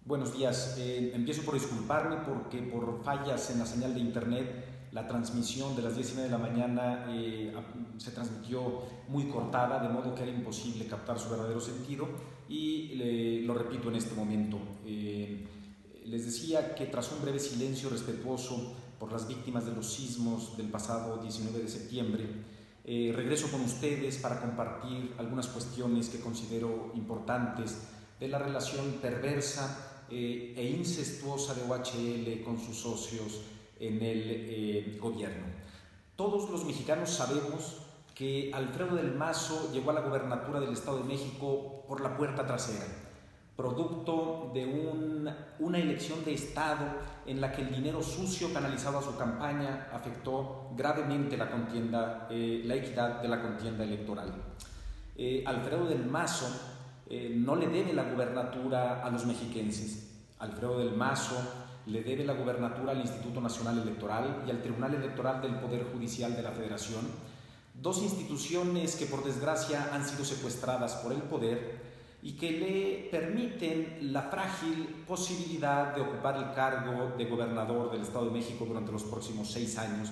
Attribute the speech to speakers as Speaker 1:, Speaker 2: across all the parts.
Speaker 1: Buenos días. Empiezo por disculparme porque por fallas en la señal de internet la transmisión de las 10:30 de la mañana se transmitió muy cortada, de modo que era imposible captar su verdadero sentido y lo repito en este momento. Les decía que tras un breve silencio respetuoso por las víctimas de los sismos del pasado 19 de septiembre, regreso con ustedes para compartir algunas cuestiones que considero importantes de la relación perversa e incestuosa de OHL con sus socios en el gobierno. Todos los mexicanos sabemos que Alfredo del Mazo llegó a la gobernatura del Estado de México por la puerta trasera, producto de una elección de Estado en la que el dinero sucio canalizado a su campaña afectó gravemente la equidad de la contienda electoral. Alfredo del Mazo no le debe la gubernatura a los mexiquenses. Alfredo del Mazo le debe la gubernatura al Instituto Nacional Electoral y al Tribunal Electoral del Poder Judicial de la Federación, dos instituciones que por desgracia han sido secuestradas por el poder y que le permiten la frágil posibilidad de ocupar el cargo de gobernador del Estado de México durante los próximos 6 años,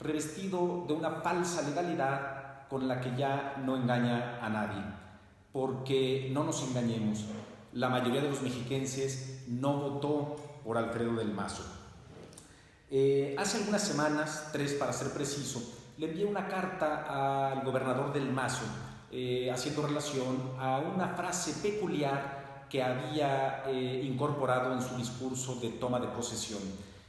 Speaker 1: revestido de una falsa legalidad con la que ya no engaña a nadie. Porque no nos engañemos, la mayoría de los mexiquenses no votó por Alfredo del Mazo. Hace algunas semanas, 3 para ser preciso, le envié una carta al gobernador del Mazo haciendo relación a una frase peculiar que había incorporado en su discurso de toma de posesión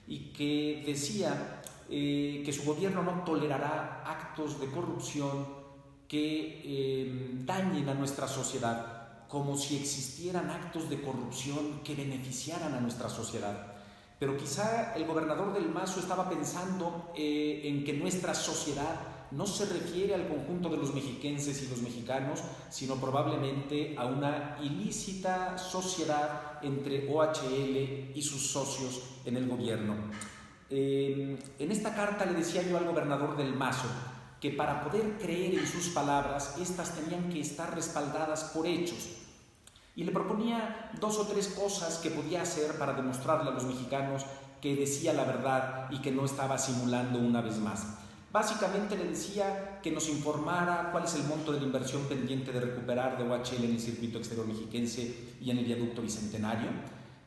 Speaker 1: y que decía que su gobierno no tolerará actos de corrupción que dañen a nuestra sociedad, como si existieran actos de corrupción que beneficiaran a nuestra sociedad. Pero quizá el gobernador del Mazo estaba pensando en que nuestra sociedad no se refiere al conjunto de los mexiquenses y los mexicanos, sino probablemente a una ilícita sociedad entre OHL y sus socios en el gobierno. En esta carta le decía yo al gobernador del Mazo que para poder creer en sus palabras, estas tenían que estar respaldadas por hechos. Y le proponía 2 o 3 cosas que podía hacer para demostrarle a los mexicanos que decía la verdad y que no estaba simulando una vez más. Básicamente le decía que nos informara cuál es el monto de la inversión pendiente de recuperar de OHL en el circuito exterior mexiquense y en el viaducto Bicentenario,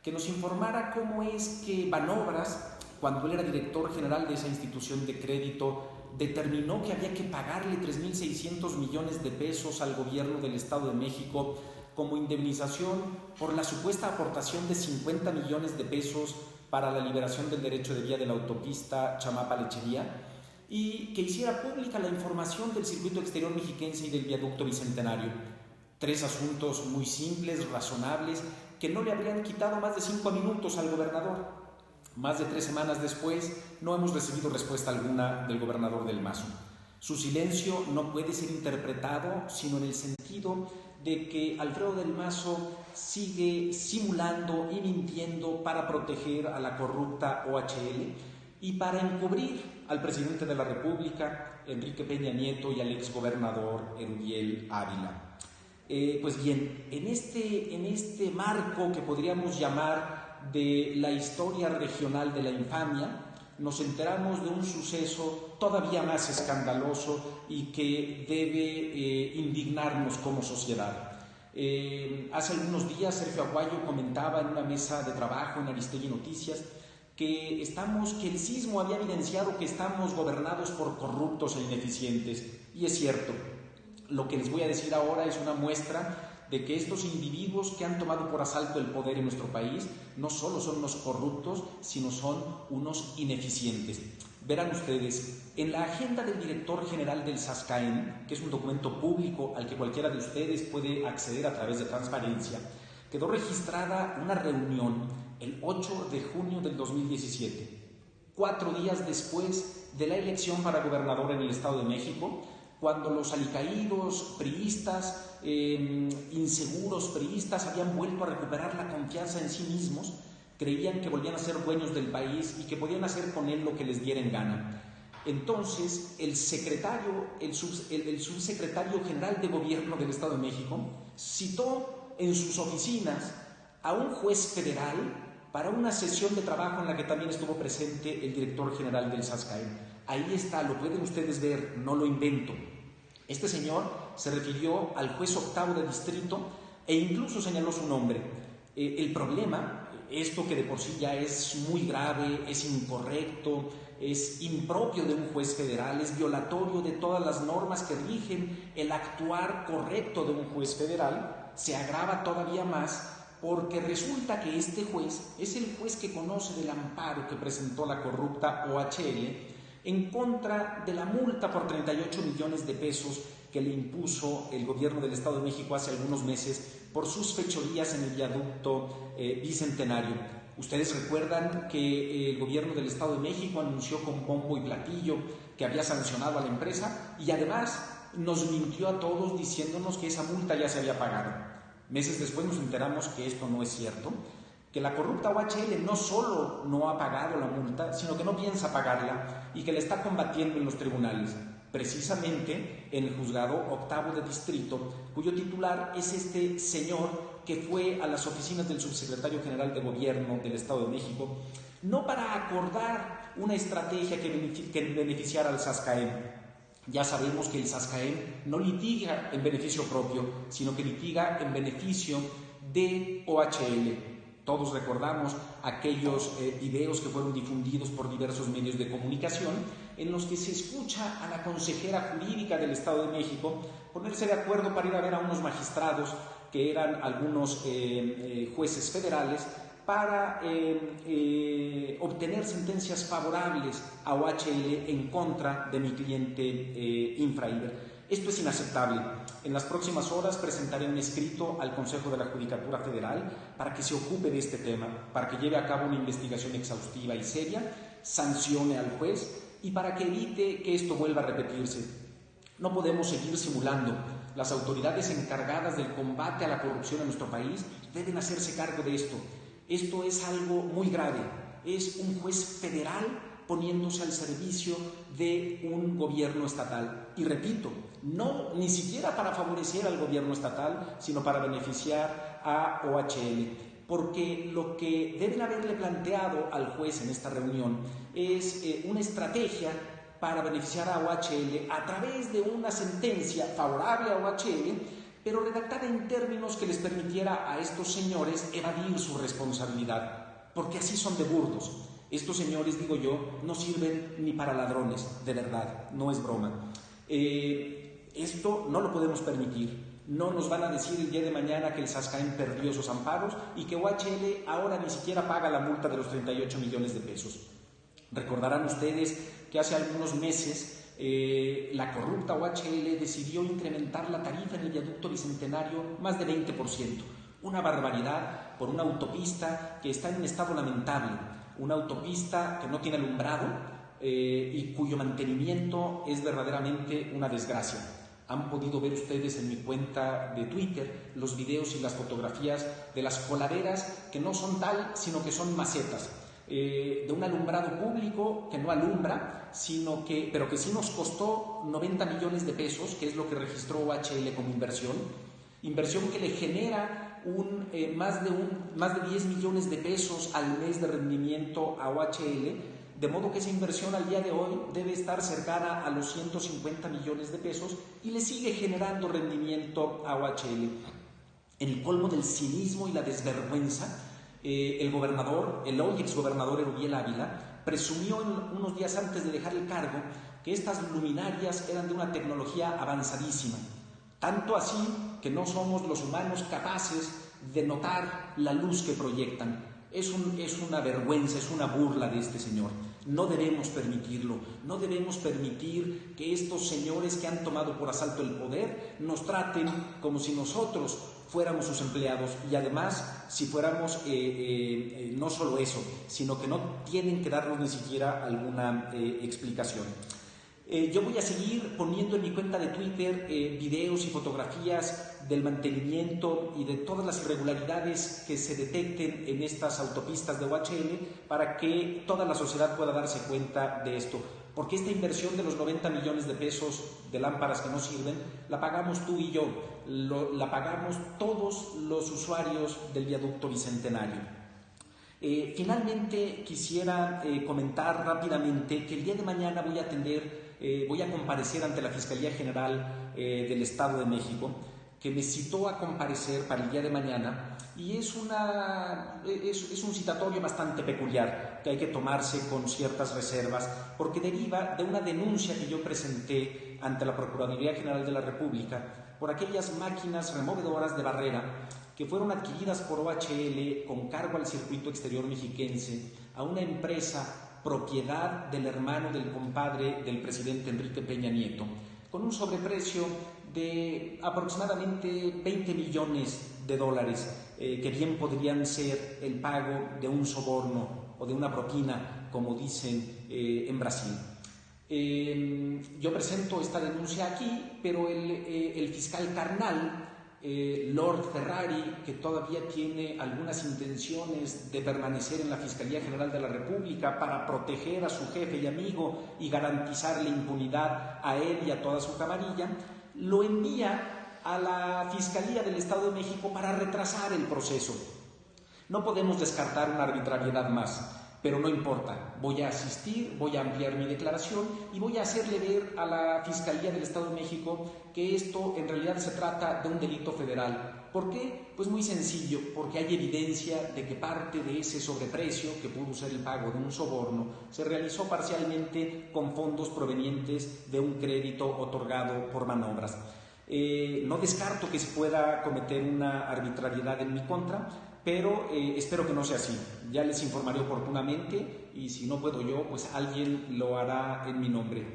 Speaker 1: que nos informara cómo es que Banobras, cuando él era director general de esa institución de crédito, determinó que había que pagarle 3,600 millones de pesos al gobierno del Estado de México como indemnización por la supuesta aportación de 50 millones de pesos para la liberación del derecho de vía de la autopista Chamapa-Lechería, y que hiciera pública la información del circuito exterior mexiquense y del viaducto Bicentenario. 3 asuntos muy simples, razonables, que no le habrían quitado más de 5 minutos al gobernador. Más de 3 semanas después, no hemos recibido respuesta alguna del gobernador del Mazo. Su silencio no puede ser interpretado sino en el sentido de que Alfredo del Mazo sigue simulando y mintiendo para proteger a la corrupta OHL y para encubrir al presidente de la República, Enrique Peña Nieto, y al exgobernador Erubiel Ávila. Pues bien, en este marco que podríamos llamar de la historia regional de la infamia, nos enteramos de un suceso todavía más escandaloso y que debe indignarnos como sociedad. Hace algunos días Sergio Aguayo comentaba en una mesa de trabajo en Aristegui Noticias que el sismo había evidenciado que estamos gobernados por corruptos e ineficientes, y es cierto. Lo que les voy a decir ahora es una muestra de que estos individuos que han tomado por asalto el poder en nuestro país no solo son unos corruptos, sino son unos ineficientes. Verán ustedes, en la agenda del director general del SASCAEN, que es un documento público al que cualquiera de ustedes puede acceder a través de transparencia, quedó registrada una reunión el 8 de junio del 2017, 4 días después de la elección para gobernador en el Estado de México, cuando los alicaídos priistas, inseguros priistas, habían vuelto a recuperar la confianza en sí mismos, creían que volvían a ser dueños del país y que podían hacer con él lo que les diera en gana. Entonces, el subsecretario general de Gobierno del Estado de México citó en sus oficinas a un juez federal para una sesión de trabajo en la que también estuvo presente el director general del SASCAEM. Ahí está, lo pueden ustedes ver, no lo invento. Este señor se refirió al juez octavo de distrito e incluso señaló su nombre. El problema, esto que de por sí ya es muy grave, es incorrecto, es impropio de un juez federal, es violatorio de todas las normas que rigen el actuar correcto de un juez federal, se agrava todavía más porque resulta que este juez es el juez que conoce del amparo que presentó la corrupta OHL en contra de la multa por 38 millones de pesos que le impuso el gobierno del Estado de México hace algunos meses por sus fechorías en el viaducto Bicentenario. Ustedes recuerdan que el gobierno del Estado de México anunció con bombo y platillo que había sancionado a la empresa y además nos mintió a todos diciéndonos que esa multa ya se había pagado. Meses después nos enteramos que esto no es cierto, que la corrupta OHL no solo no ha pagado la multa, sino que no piensa pagarla y que la está combatiendo en los tribunales, precisamente en el juzgado octavo de distrito, cuyo titular es este señor que fue a las oficinas del subsecretario general de Gobierno del Estado de México, no para acordar una estrategia que beneficiara al SASCAEM. Ya sabemos que el SASCAEM no litiga en beneficio propio, sino que litiga en beneficio de OHL. Todos recordamos aquellos videos que fueron difundidos por diversos medios de comunicación en los que se escucha a la consejera jurídica del Estado de México ponerse de acuerdo para ir a ver a unos magistrados que eran algunos jueces federales para obtener sentencias favorables a OHL en contra de mi cliente Infraiber. Esto es inaceptable. En las próximas horas presentaré un escrito al Consejo de la Judicatura Federal para que se ocupe de este tema, para que lleve a cabo una investigación exhaustiva y seria, sancione al juez y para que evite que esto vuelva a repetirse. No podemos seguir simulando. Las autoridades encargadas del combate a la corrupción en nuestro país deben hacerse cargo de esto. Esto es algo muy grave. Es un juez federal poniéndose al servicio de un gobierno estatal. Y repito, no ni siquiera para favorecer al gobierno estatal, sino para beneficiar a OHL. Porque lo que deben haberle planteado al juez en esta reunión es una estrategia para beneficiar a OHL a través de una sentencia favorable a OHL, pero redactada en términos que les permitiera a estos señores evadir su responsabilidad, porque así son de burdos. Estos señores, digo yo, no sirven ni para ladrones, de verdad, no es broma. Esto no lo podemos permitir. No nos van a decir el día de mañana que el SASCAEM perdió sus amparos y que OHL ahora ni siquiera paga la multa de los 38 millones de pesos. Recordarán ustedes que hace algunos meses la corrupta OHL decidió incrementar la tarifa en el viaducto Bicentenario más de 20%. Una barbaridad por una autopista que está en un estado lamentable, una autopista que no tiene alumbrado y cuyo mantenimiento es verdaderamente una desgracia. Han podido ver ustedes en mi cuenta de Twitter los videos y las fotografías de las coladeras que no son tal, sino que son macetas. De un alumbrado público que no alumbra, pero que sí nos costó 90 millones de pesos, que es lo que registró OHL como inversión que le genera más de 10 millones de pesos al mes de rendimiento a OHL, de modo que esa inversión al día de hoy debe estar cercana a los 150 millones de pesos y le sigue generando rendimiento a OHL. En el colmo del cinismo y la desvergüenza, el hoy exgobernador Erubiel Ávila presumió unos días antes de dejar el cargo que estas luminarias eran de una tecnología avanzadísima, tanto así que no somos los humanos capaces de notar la luz que proyectan. Es una vergüenza, es una burla de este señor. No debemos permitirlo, no debemos permitir que estos señores que han tomado por asalto el poder nos traten como si nosotros fuéramos sus empleados y además si fuéramos no solo eso, sino que no tienen que darnos ni siquiera alguna explicación. Yo voy a seguir poniendo en mi cuenta de Twitter videos y fotografías del mantenimiento y de todas las irregularidades que se detecten en estas autopistas de OHL para que toda la sociedad pueda darse cuenta de esto. Porque esta inversión de los 90 millones de pesos de lámparas que no sirven, la pagamos tú y yo, la pagamos todos los usuarios del viaducto Bicentenario. Finalmente quisiera comentar rápidamente que el día de mañana voy a comparecer ante la Fiscalía General del Estado de México, que me citó a comparecer para el día de mañana, y es un citatorio bastante peculiar que hay que tomarse con ciertas reservas, porque deriva de una denuncia que yo presenté ante la Procuraduría General de la República por aquellas máquinas removedoras de barrera que fueron adquiridas por OHL con cargo al circuito exterior mexiquense a una empresa propiedad del hermano del compadre del presidente Enrique Peña Nieto, con un sobreprecio de aproximadamente $20 millones, que bien podrían ser el pago de un soborno o de una propina, como dicen en Brasil. Yo presento esta denuncia aquí, pero el fiscal carnal, Lord Ferrari, que todavía tiene algunas intenciones de permanecer en la Fiscalía General de la República para proteger a su jefe y amigo y garantizar la impunidad a él y a toda su camarilla, lo envía a la Fiscalía del Estado de México para retrasar el proceso. No podemos descartar una arbitrariedad más, pero no importa, voy a asistir, voy a ampliar mi declaración y voy a hacerle ver a la Fiscalía del Estado de México que esto en realidad se trata de un delito federal. ¿Por qué? Pues muy sencillo, porque hay evidencia de que parte de ese sobreprecio, que pudo ser el pago de un soborno, se realizó parcialmente con fondos provenientes de un crédito otorgado por manobras. No descarto que se pueda cometer una arbitrariedad en mi contra, pero espero que no sea así. Ya les informaré oportunamente y si no puedo yo, pues alguien lo hará en mi nombre.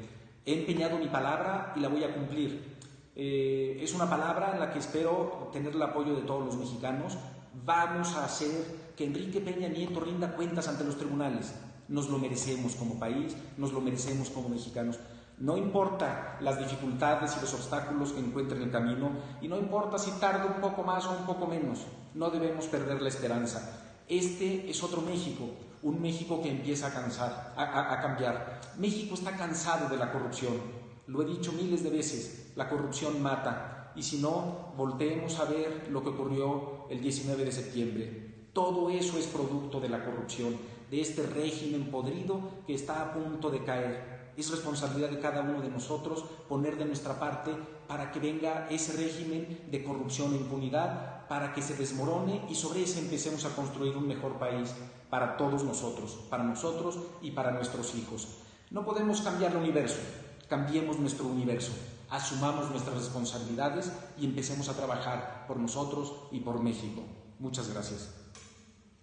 Speaker 1: He empeñado mi palabra y la voy a cumplir. Es una palabra en la que espero tener el apoyo de todos los mexicanos. Vamos a hacer que Enrique Peña Nieto rinda cuentas ante los tribunales. Nos lo merecemos como país, nos lo merecemos como mexicanos. No importa las dificultades y los obstáculos que encuentre en el camino, y no importa si tarda un poco más o un poco menos, no debemos perder la esperanza. Este es otro México, un México que empieza a cambiar. México está cansado de la corrupción, lo he dicho miles de veces, la corrupción mata, y si no, volteemos a ver lo que ocurrió el 19 de septiembre. Todo eso es producto de la corrupción, de este régimen podrido que está a punto de caer. Es responsabilidad de cada uno de nosotros poner de nuestra parte para que venga ese régimen de corrupción e impunidad, para que se desmorone y sobre ese empecemos a construir un mejor país para todos nosotros y para nuestros hijos. No podemos cambiar el universo, cambiemos nuestro universo, asumamos nuestras responsabilidades y empecemos a trabajar por nosotros y por México. Muchas gracias.